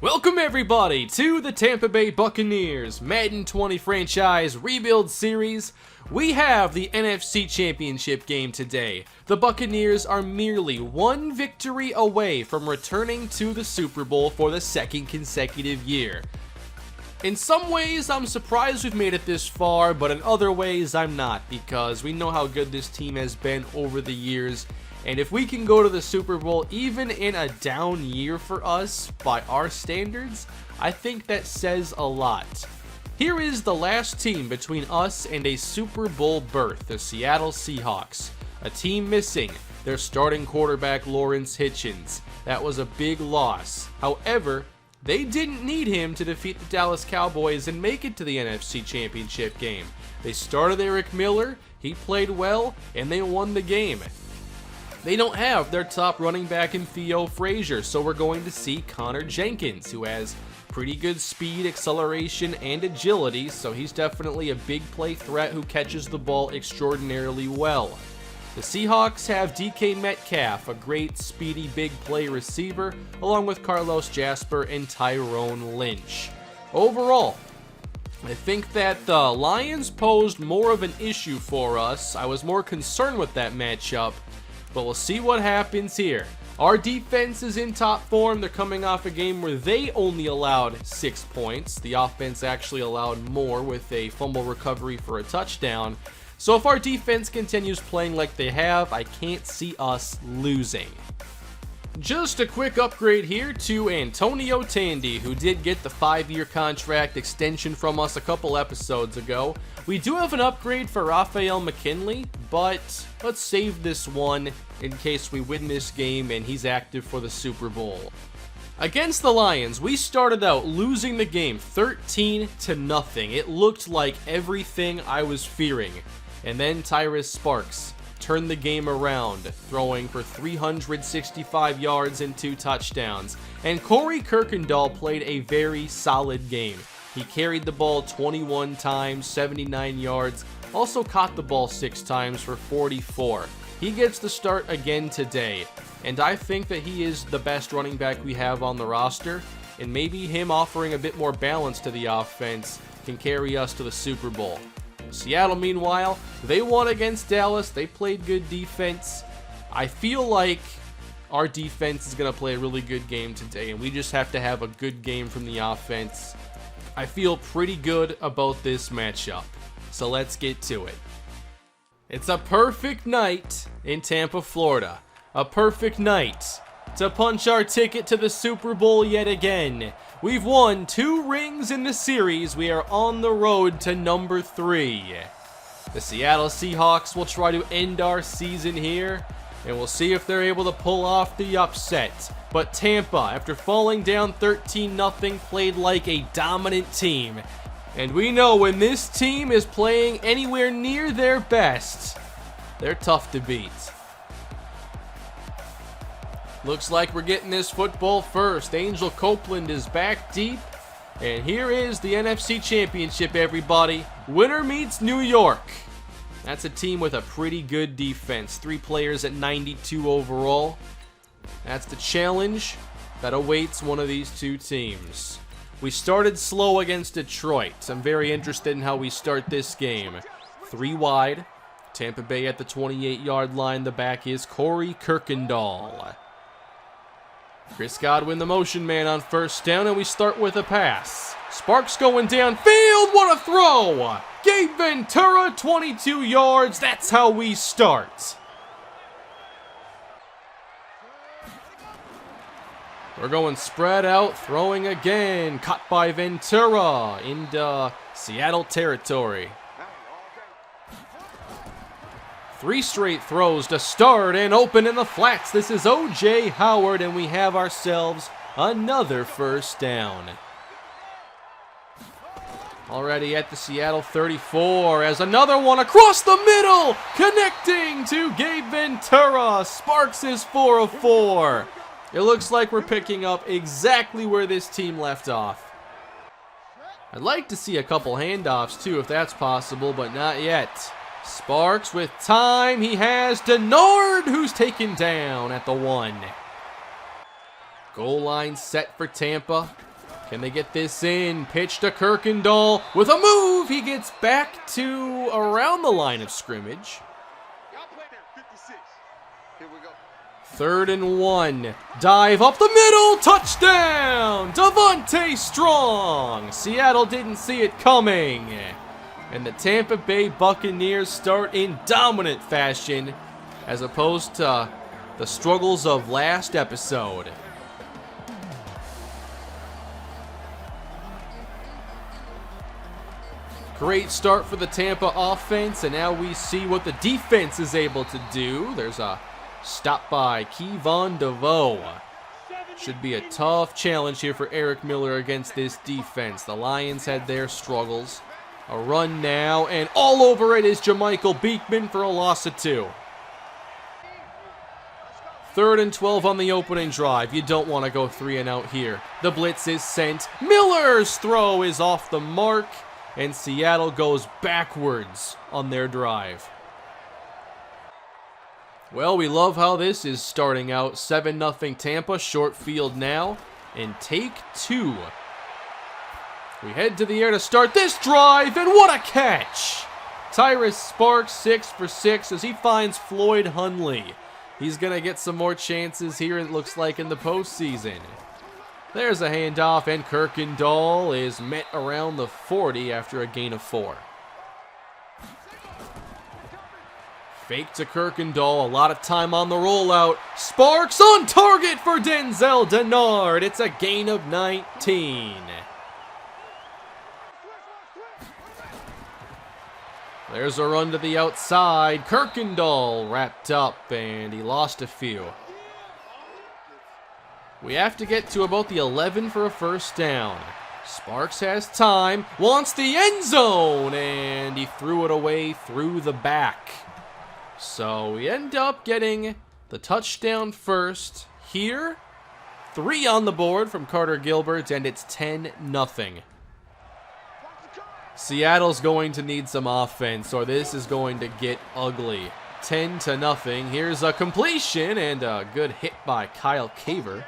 Welcome everybody to the Tampa Bay Buccaneers Madden 20 franchise rebuild series. We have the NFC Championship game today. The Buccaneers are merely one victory away from returning to the Super Bowl for the second consecutive year. In some ways, I'm surprised we've made it this far, but in other ways, I'm not, because we know how good this team has been over the years. And if we can go to the Super Bowl, even in a down year for us, by our standards, I think that says a lot. Here is the last team between us and a Super Bowl berth, the Seattle Seahawks. A team missing their starting quarterback, Lawrence Hitchens. That was a big loss. However, they didn't need him to defeat the Dallas Cowboys and make it to the NFC Championship game. They started Eric Miller, he played well, and they won the game. They don't have their top running back in Theo Frazier, so we're going to see Connor Jenkins, who has pretty good speed, acceleration, and agility, so he's definitely a big play threat who catches the ball extraordinarily well. The Seahawks have DK Metcalf, a great, speedy, big play receiver, along with Carlos Jasper and Tyrone Lynch. Overall, I think that the Lions posed more of an issue for us. I was more concerned with that matchup, but we'll see what happens here. Our defense is in top form. They're coming off a game where they only allowed 6 points. The offense actually allowed more with a fumble recovery for a touchdown. So if our defense continues playing like they have, I can't see us losing. Just a quick upgrade here to Antonio Tandy, who did get the 5-year contract extension from us a couple episodes ago. We do have an upgrade for Rafael McKinley, but let's save this one in case we win this game and he's active for the Super Bowl. Against the Lions, we started out losing the game 13-0. It looked like everything I was fearing. And then Tyrus Sparks turned the game around, throwing for 365 yards and 2 touchdowns. And Corey Kirkendall played a very solid game. He carried the ball 21 times, 79 yards, also caught the ball 6 times for 44. He gets the start again today, and I think that he is the best running back we have on the roster, and maybe him offering a bit more balance to the offense can carry us to the Super Bowl. Seattle, meanwhile, they won against Dallas. They played good defense. I feel like our defense is going to play a really good game today, and we just have to have a good game from the offense. I feel pretty good about this matchup, so let's get to it. It's a perfect night in Tampa, Florida. A perfect night to punch our ticket to the Super Bowl yet again. We've won 2 rings in the series. We are on the road to number 3. The Seattle Seahawks will try to end our season here, and we'll see if they're able to pull off the upset. But Tampa, after falling down 13-0, played like a dominant team. And we know when this team is playing anywhere near their best, they're tough to beat. Looks like we're getting this football first. Angel Copeland is back deep. And here is the NFC Championship, everybody. Winner meets New York. That's a team with a pretty good defense. 3 players at 92 overall. That's the challenge that awaits one of these 2 teams. We started slow against Detroit. I'm very interested in how we start this game. 3 wide. Tampa Bay at the 28-yard line. The back is Corey Kirkendall. Chris Godwin, the motion man, on first down, and we start with a pass. Sparks going downfield. What a throw! Gabe Ventura, 22 yards. That's how we start. We're going spread out, throwing again. Caught by Ventura into Seattle territory. 3 straight throws to start and open in the flats. This is O.J. Howard, and we have ourselves another first down. Already at the Seattle 34 as another one across the middle, connecting to Gabe Ventura. Sparks is 4 of 4. It looks like we're picking up exactly where this team left off. I'd like to see a couple handoffs too if that's possible, but not yet. Sparks with time. He has Denard, who's taken down at the 1. Goal line set for Tampa. Can they get this in? Pitch to Kirkendall with a move. He gets back to around the line of scrimmage. 3rd and 1. Dive up the middle. Touchdown. Devontae Strong. Seattle didn't see it coming. And the Tampa Bay Buccaneers start in dominant fashion as opposed to the struggles of last episode. Great start for the Tampa offense, and now we see what the defense is able to do. There's a stop by Kevon DeVoe. Should be a tough challenge here for Eric Miller against this defense. The Lions had their struggles. A run now, and all over it is Jamichael Beekman for a loss of 2. 3rd and 12 on the opening drive. You don't want to go 3 and out here. The blitz is sent. Miller's throw is off the mark, and Seattle goes backwards on their drive. Well, we love how this is starting out. 7-0 Tampa, short field now, and take 2. We head to the air to start this drive, and what a catch! Tyrus Sparks 6 for 6 as he finds Floyd Hundley. He's going to get some more chances here, it looks like, in the postseason. There's a handoff, and Kirkendall is met around the 40 after a gain of 4. Fake to Kirkendall, a lot of time on the rollout. Sparks on target for Denzel Denard. It's a gain of 19. There's a run to the outside. Kirkendall wrapped up, and he lost a few. We have to get to about the 11 for a first down. Sparks has time, wants the end zone, and he threw it away through the back. So we end up getting the touchdown first here. 3 on the board from Carter Gilbert, and it's 10-0. Seattle's going to need some offense, or this is going to get ugly. 10-0. Here's a completion and a good hit by Kyle Caver.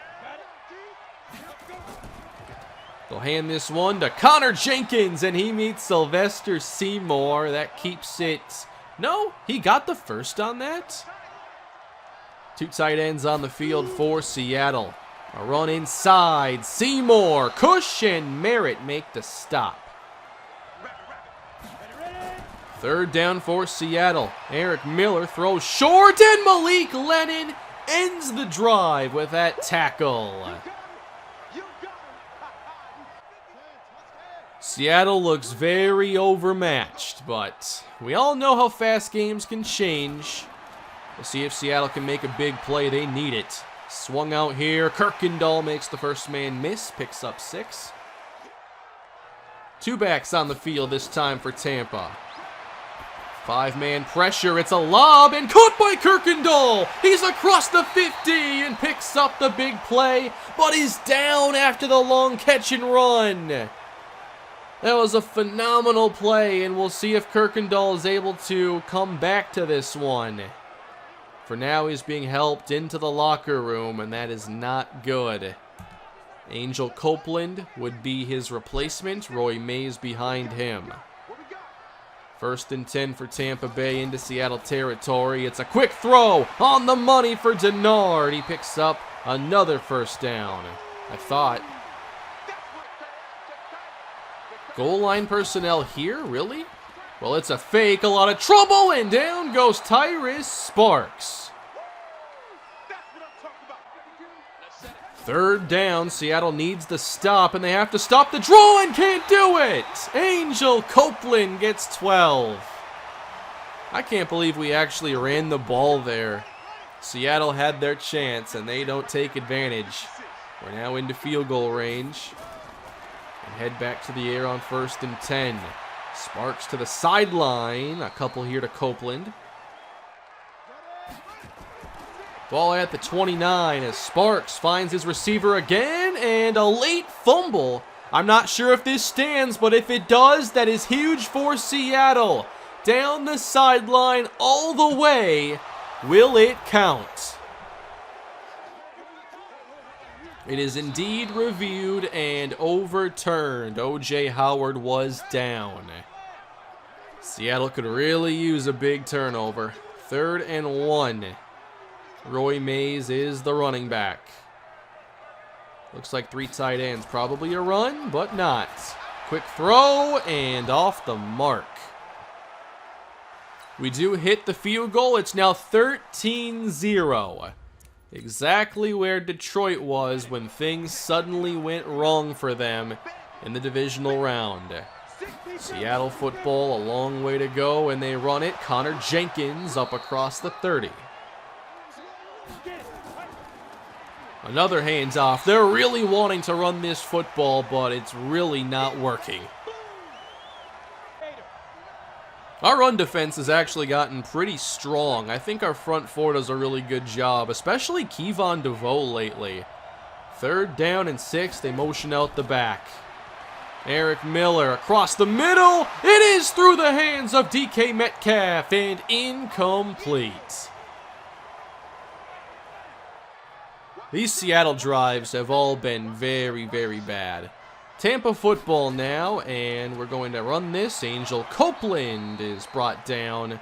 They'll hand this one to Connor Jenkins, and he meets Sylvester Seymour. That keeps it. No, he got the first on that. 2 tight ends on the field for Seattle. A run inside. Seymour, Cush, and Merritt make the stop. 3rd down for Seattle. Eric Miller throws short, and Malik Lennon ends the drive with that tackle. Seattle looks very overmatched, but we all know how fast games can change. We'll see if Seattle can make a big play. They need it. Swung out here. Kirkendall makes the first man miss, picks up 6. 2 backs on the field this time for Tampa. 5-man pressure. It's a lob and caught by Kirkendall. He's across the 50 and picks up the big play, but he's down after the long catch and run. That was a phenomenal play, and we'll see if Kirkendall is able to come back to this one. For now, he's being helped into the locker room, and that is not good. Angel Copeland would be his replacement. Roy Mays behind him. 1st and 10 for Tampa Bay into Seattle territory. It's a quick throw on the money for Denard. He picks up another first down. I thought. Goal line personnel here, really? Well, it's a fake, a lot of trouble, and down goes Tyrus Sparks. 3rd down, Seattle needs the stop, and they have to stop the draw and can't do it. Angel Copeland gets 12. I can't believe we actually ran the ball there. Seattle had their chance, and they don't take advantage. We're now into field goal range. And head back to the air on 1st and 10. Sparks to the sideline. A couple here to Copeland. Ball at the 29 as Sparks finds his receiver again, and a late fumble. I'm not sure if this stands, but if it does, that is huge for Seattle. Down the sideline all the way. Will it count? It is indeed reviewed and overturned. O.J. Howard was down. Seattle could really use a big turnover. 3rd and 1. Roy Mays is the running back. Looks like 3 tight ends. Probably a run, but not. Quick throw and off the mark. We do hit the field goal. It's now 13-0. Exactly where Detroit was when things suddenly went wrong for them in the divisional round. Seattle football, a long way to go, and they run it. Connor Jenkins up across the 30. Another hands-off. They're really wanting to run this football, but it's really not working. Our run defense has actually gotten pretty strong. I think our front four does a really good job, especially Kevon DeVoe lately. 3rd down and 6, they motion out the back. Eric Miller across the middle. It is through the hands of DK Metcalf and incomplete. These Seattle drives have all been very, very bad. Tampa football now, and we're going to run this. Angel Copeland is brought down.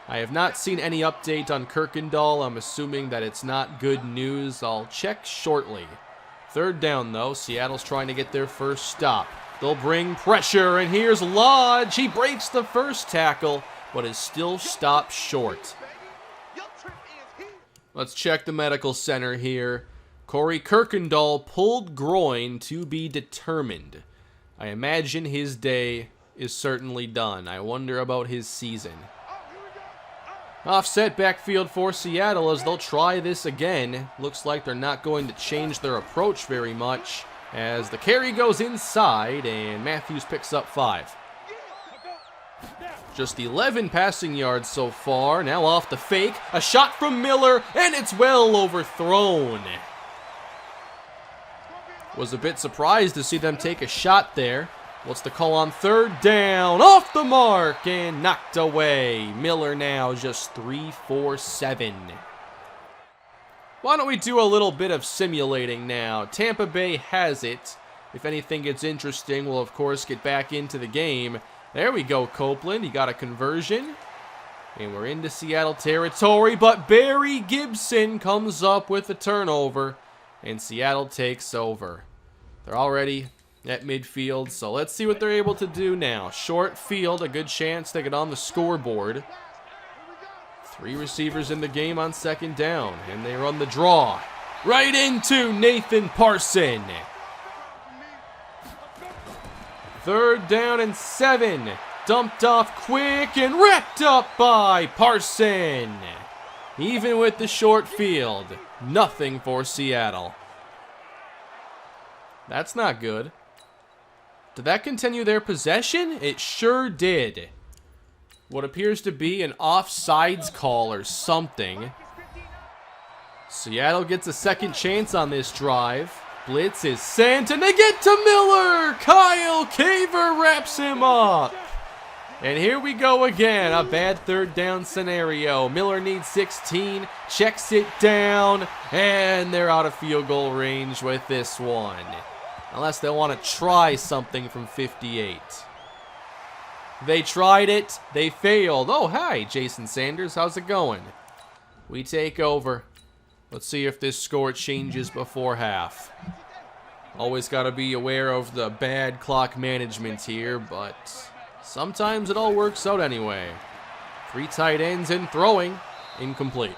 I have not seen any update on Kirkendall. I'm assuming that it's not good news. I'll check shortly. 3rd down, though. Seattle's trying to get their first stop. They'll bring pressure, and here's Lodge. He breaks the first tackle, but is still stopped short. Let's check the medical center here. Corey Kirkendall pulled groin to be determined. I imagine his day is certainly done. I wonder about his season. Offset backfield for Seattle as they'll try this again. Looks like they're not going to change their approach very much as the carry goes inside and Matthews picks up 5. Just 11 passing yards so far. Now off the fake. A shot from Miller, and it's well overthrown. Was a bit surprised to see them take a shot there. What's the call on 3rd down? Off the mark and knocked away. Miller now just 3-for-7. Why don't we do a little bit of simulating now? Tampa Bay has it. If anything gets interesting, we'll of course get back into the game. There we go, Copeland. He got a conversion. And we're into Seattle territory, but Barry Gibson comes up with a turnover, and Seattle takes over. They're already at midfield, so let's see what they're able to do now. Short field, a good chance to get on the scoreboard. 3 receivers in the game on 2nd down, and they run the draw right into Nathan Parson. 3rd down and 7. Dumped off quick and wrapped up by Parson. Even with the short field, nothing for Seattle. That's not good. Did that continue their possession? It sure did. What appears to be an offsides call or something. Seattle gets a second chance on this drive. Blitz is sent, and they get to Miller. Kyle Caver wraps him up. And here we go again, a bad 3rd down scenario. Miller needs 16, checks it down, and they're out of field goal range with this one. Unless they want to try something from 58. They tried it, they failed. Oh, hi, Jason Sanders, how's it going? We take over. Let's see if this score changes before half. Always got to be aware of the bad clock management here, but sometimes it all works out anyway. 3 tight ends and throwing. Incomplete.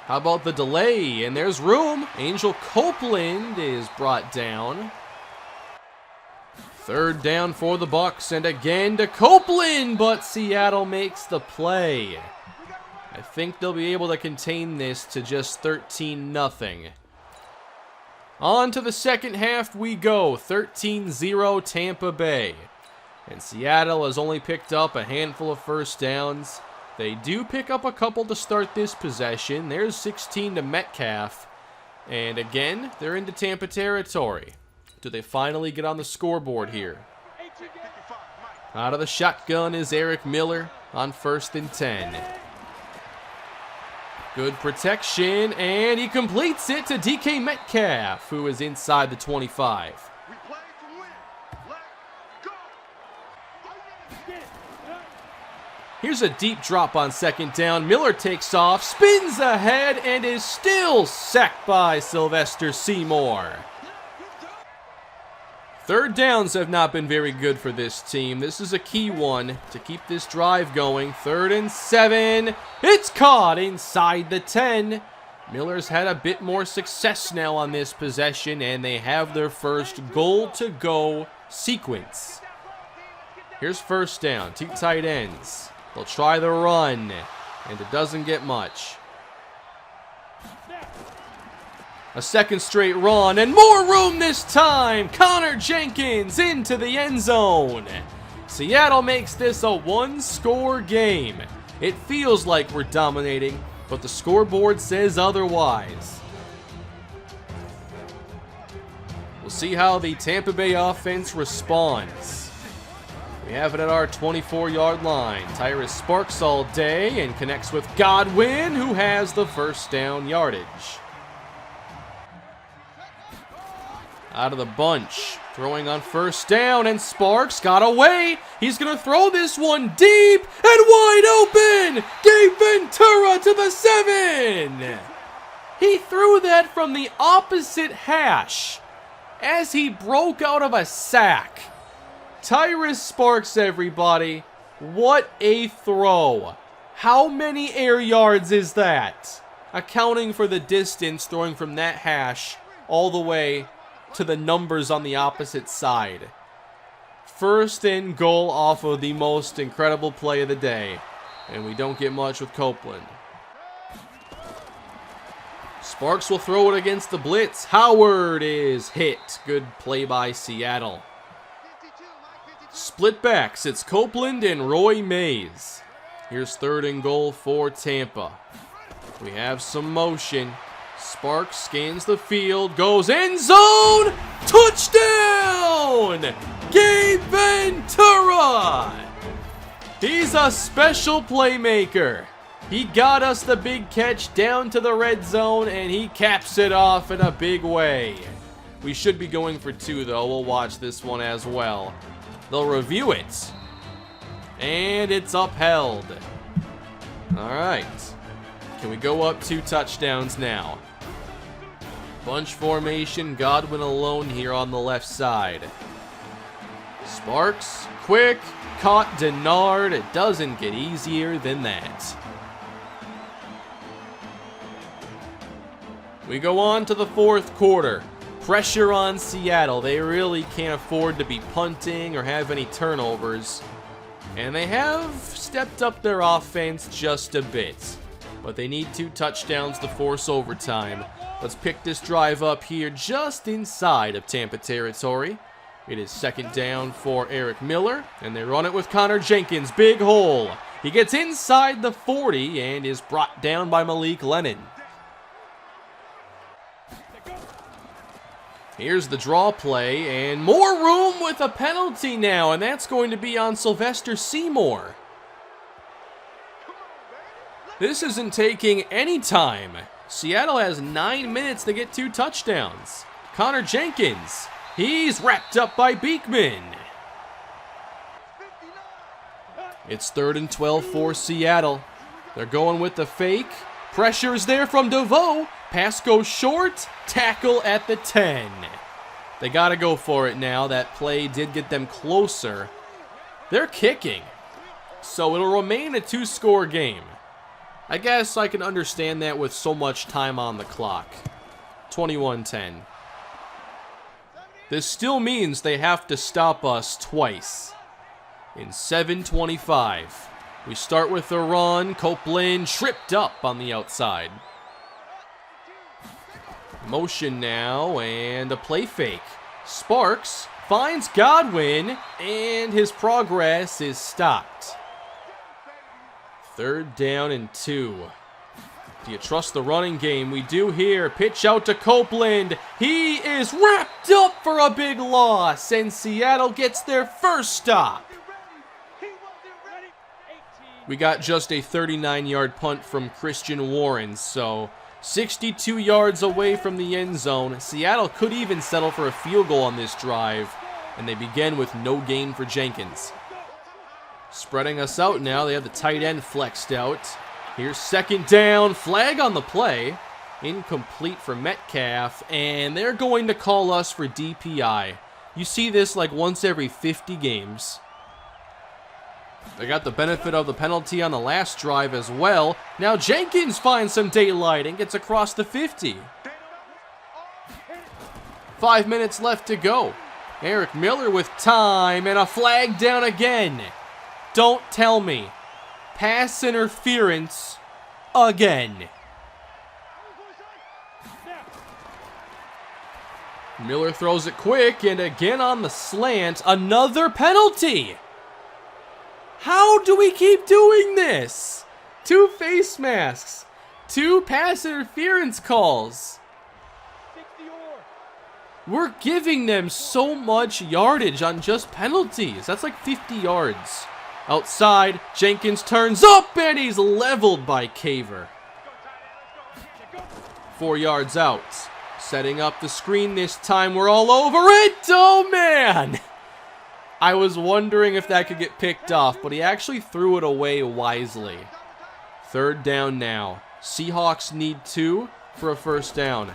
How about the delay? And there's room. Angel Copeland is brought down. 3rd down for the Bucs, and again to Copeland, but Seattle makes the play. I think they'll be able to contain this to just 13-0. On to the second half we go. 13-0 Tampa Bay. And Seattle has only picked up a handful of first downs. They do pick up a couple to start this possession. There's 16 to Metcalf. And again, they're into Tampa territory. Do they finally get on the scoreboard here? Out of the shotgun is Eric Miller on 1st and 10. Good protection, and he completes it to DK Metcalf, who is inside the 25. Here's a deep drop on second down. Miller takes off, spins ahead, and is still sacked by Sylvester Seymour. Third downs have not been very good for this team. This is a key one to keep this drive going. 3rd and 7. It's caught inside the 10. Miller's had a bit more success now on this possession, and they have their first goal-to-go sequence. Here's first down. 2 tight ends. They'll try the run, and it doesn't get much. A second straight run, and more room this time. Connor Jenkins into the end zone. Seattle makes this a 1-score game. It feels like we're dominating, but the scoreboard says otherwise. We'll see how the Tampa Bay offense responds. We have it at our 24-yard line. Tyrus Sparks all day and connects with Godwin, who has the first down yardage. Out of the bunch, throwing on first down, and Sparks got away. He's going to throw this one deep and wide open. Gabe Ventura to the 7. He threw that from the opposite hash as he broke out of a sack. Tyrus Sparks, everybody. What a throw. How many air yards is that? Accounting for the distance, throwing from that hash all the way to the numbers on the opposite side. First and goal off of the most incredible play of the day. And we don't get much with Copeland. Sparks will throw it against the blitz. Howard is hit. Good play by Seattle. Split backs. It's Copeland and Roy Mays. Here's 3rd and goal for Tampa. We have some motion. Sparks scans the field, goes end zone, touchdown! Gabe Ventura! He's a special playmaker. He got us the big catch down to the red zone, and he caps it off in a big way. We should be going for 2, though. We'll watch this one as well. They'll review it, and it's upheld. All right. Can we go up 2 touchdowns now? Bunch formation, Godwin alone here on the left side. Sparks, quick, caught Denard. It doesn't get easier than that. We go on to the 4th quarter. Pressure on Seattle. They really can't afford to be punting or have any turnovers. And they have stepped up their offense just a bit. But they need 2 touchdowns to force overtime. Let's pick this drive up here just inside of Tampa territory. It is 2nd down for Eric Miller, and they run it with Connor Jenkins. Big hole. He gets inside the 40 and is brought down by Malik Lennon. Here's the draw play, and more room with a penalty now, and that's going to be on Sylvester Seymour. This isn't taking any time. Seattle has 9 minutes to get 2 touchdowns. Connor Jenkins, he's wrapped up by Beekman. It's 3rd and 12 for Seattle. They're going with the fake. Pressure's there from DeVoe. Pass goes short. Tackle at the 10. They got to go for it now. That play did get them closer. They're kicking, so it'll remain a 2-score game. I guess I can understand that with so much time on the clock. 21-10. This still means they have to stop us twice. In 7:25. We start with the run. Copeland tripped up on the outside. Motion now, and a play fake. Sparks finds Godwin, and his progress is stopped. 3rd down and 2. Do you trust the running game? We do here. Pitch out to Copeland. He is wrapped up for a big loss, and Seattle gets their first stop. We got just a 39-yard punt from Christian Warren, so 62 yards away from the end zone. Seattle could even settle for a field goal on this drive, and they begin with no gain for Jenkins. Spreading us out now, they have the tight end flexed out. Here's second down, flag on the play. Incomplete for Metcalf, and they're going to call us for DPI. You see this like once every 50 games. They got the benefit of the penalty on the last drive as well. Now Jenkins finds some daylight and gets across the 50. 5 minutes left to go. Eric Miller with time and a flag down again. Don't tell me. Pass interference again. Miller throws it quick and again on the slant. Another penalty. How do we keep doing this? 2 face masks, 2 pass interference calls. We're giving them so much yardage on just penalties. That's like 50 yards. Outside, Jenkins turns up and he's leveled by Caver. 4 yards out. Setting up the screen this time. We're all over it. Oh, man. I was wondering if that could get picked off, but he actually threw it away wisely. 3rd down now. Seahawks need 2 for a first down.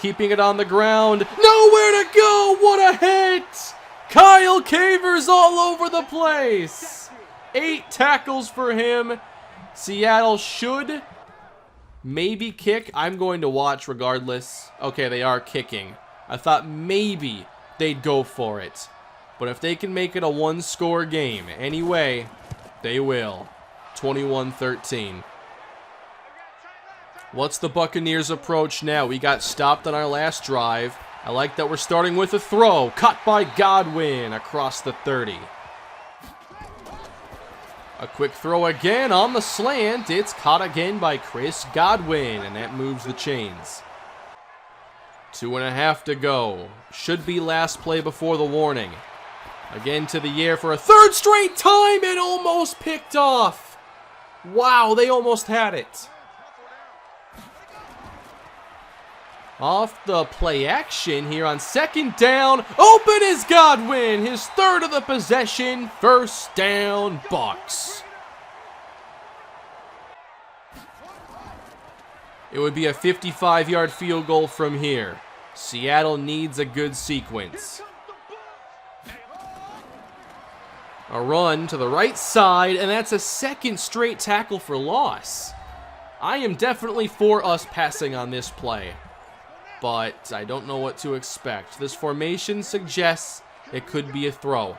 Keeping it on the ground. Nowhere to go. What a hit. Kyle Caver's all over the place. 8 tackles for him. Seattle should maybe kick. I'm going to watch regardless. Okay, they are kicking. I thought maybe they'd go for it. But if they can make it a 1-score game anyway, they will. 21-13. What's the Buccaneers' approach now? We got stopped on our last drive. I like that we're starting with a throw. Caught by Godwin across the 30. A quick throw again on the slant. It's caught again by Chris Godwin, and that moves the chains. 2.5 to go. Should be last play before the warning. Again to the air for a 3rd straight time and almost picked off. Wow, they almost had it. Off the play action here on 2nd down. Open is Godwin, his 3rd of the possession. 1st down, Bucs. It would be a 55-yard field goal from here. Seattle needs a good sequence. A run to the right side, and that's a 2nd straight tackle for loss. I am definitely for us passing on this play, but I don't know what to expect. This formation suggests it could be a throw.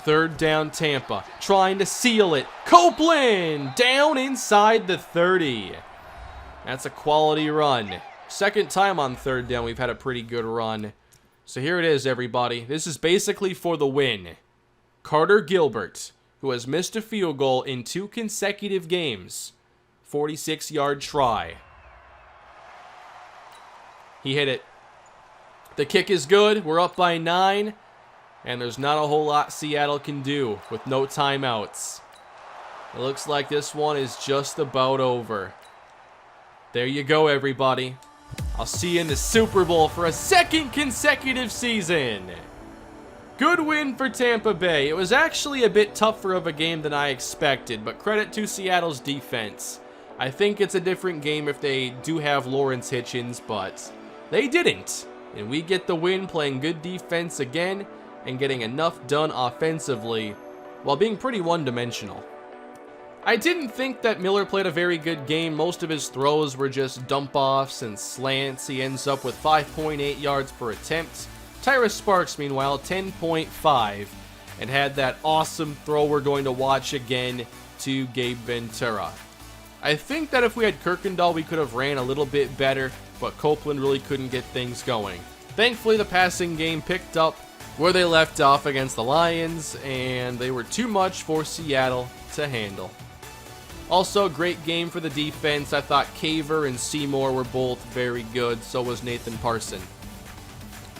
3rd down, Tampa, trying to seal it. Copeland down inside the 30. That's a quality run. 2nd time on 3rd down we've had a pretty good run. So here it is, everybody. This is basically for the win. Carter Gilbert, who has missed a field goal in 2 consecutive games. 46-yard try. He hit it. The kick is good. We're up by 9. And there's not a whole lot Seattle can do with no timeouts. It looks like this one is just about over. There you go, everybody. I'll see you in the Super Bowl for a 2nd consecutive season. Good win for Tampa Bay. It was actually a bit tougher of a game than I expected, but credit to Seattle's defense. I think it's a different game if they do have Lawrence Hitchens, but they didn't. And we get the win playing good defense again and getting enough done offensively while being pretty one-dimensional. I didn't think that Miller played a very good game. Most of his throws were just dump-offs and slants. He ends up with 5.8 yards per attempt. Tyrus Sparks, meanwhile, 10.5, and had that awesome throw we're going to watch again to Gabe Ventura. I think that if we had Kirkendall, we could have ran a little bit better, but Copeland really couldn't get things going. Thankfully, the passing game picked up where they left off against the Lions, and they were too much for Seattle to handle. Also, great game for the defense. I thought Caver and Seymour were both very good, so was Nathan Parson.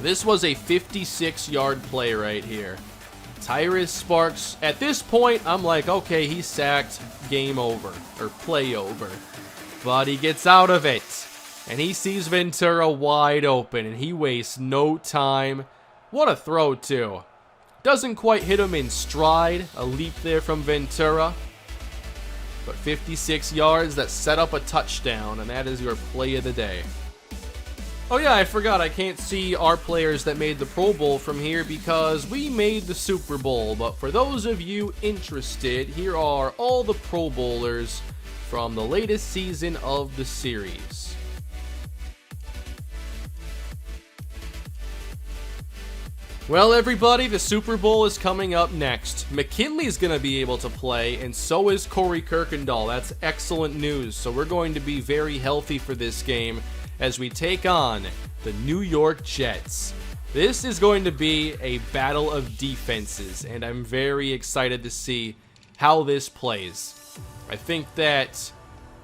This was a 56-yard play right here. Tyrus Sparks, at this point, I'm like, okay, he's sacked, game over, or play over. But he gets out of it, and he sees Ventura wide open, and he wastes no time. What a throw, too. Doesn't quite hit him in stride, a leap there from Ventura. But 56 yards that set up a touchdown, and that is your play of the day. Oh yeah, I forgot, I can't see our players that made the Pro Bowl from here because we made the Super Bowl. But for those of you interested, here are all the Pro Bowlers from the latest season of the series. Well, everybody, the Super Bowl is coming up next. McKinley's going to be able to play, and so is Corey Kirkendall. That's excellent news. So we're going to be very healthy for this game as we take on the New York Jets. This is going to be a battle of defenses, and I'm very excited to see how this plays. I think that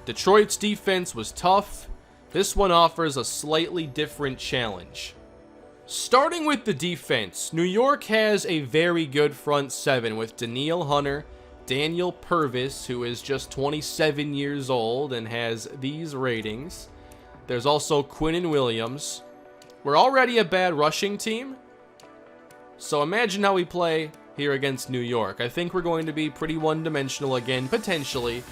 Detroit's defense was tough. This one offers a slightly different challenge. Starting with the defense, New York has a very good front seven with Danielle Hunter, Daniel Purvis, who is just 27 years old and has these ratings. There's also Quinnen Williams. We're already a bad rushing team, so imagine how we play here against New York. I think we're going to be pretty one-dimensional again, potentially.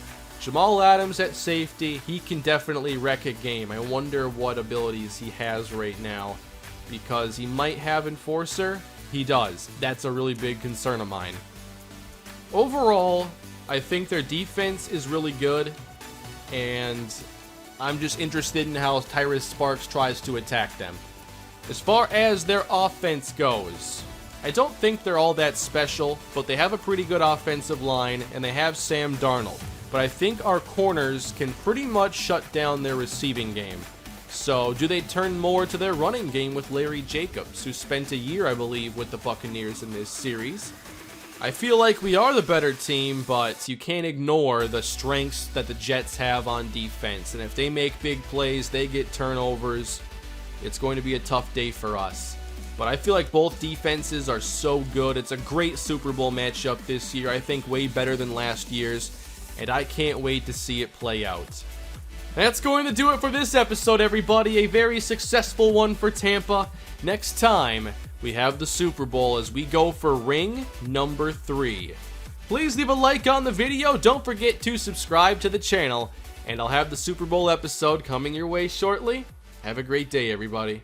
Jamal Adams at safety, he can definitely wreck a game. I wonder what abilities he has right now, because he might have Enforcer. He does. That's a really big concern of mine. Overall, I think their defense is really good, and I'm just interested in how Tyrus Sparks tries to attack them. As far as their offense goes, I don't think they're all that special, but they have a pretty good offensive line, and they have Sam Darnold. But I think our corners can pretty much shut down their receiving game. So, do they turn more to their running game with Larry Jacobs, who spent a year, I believe, with the Buccaneers in this series? I feel like we are the better team, but you can't ignore the strengths that the Jets have on defense. And if they make big plays, they get turnovers, it's going to be a tough day for us. But I feel like both defenses are so good. It's a great Super Bowl matchup this year. I think way better than last year's, and I can't wait to see it play out. That's going to do it for this episode, everybody. A very successful one for Tampa. Next time, we have the Super Bowl as we go for ring number 3. Please leave a like on the video. Don't forget to subscribe to the channel. And I'll have the Super Bowl episode coming your way shortly. Have a great day, everybody.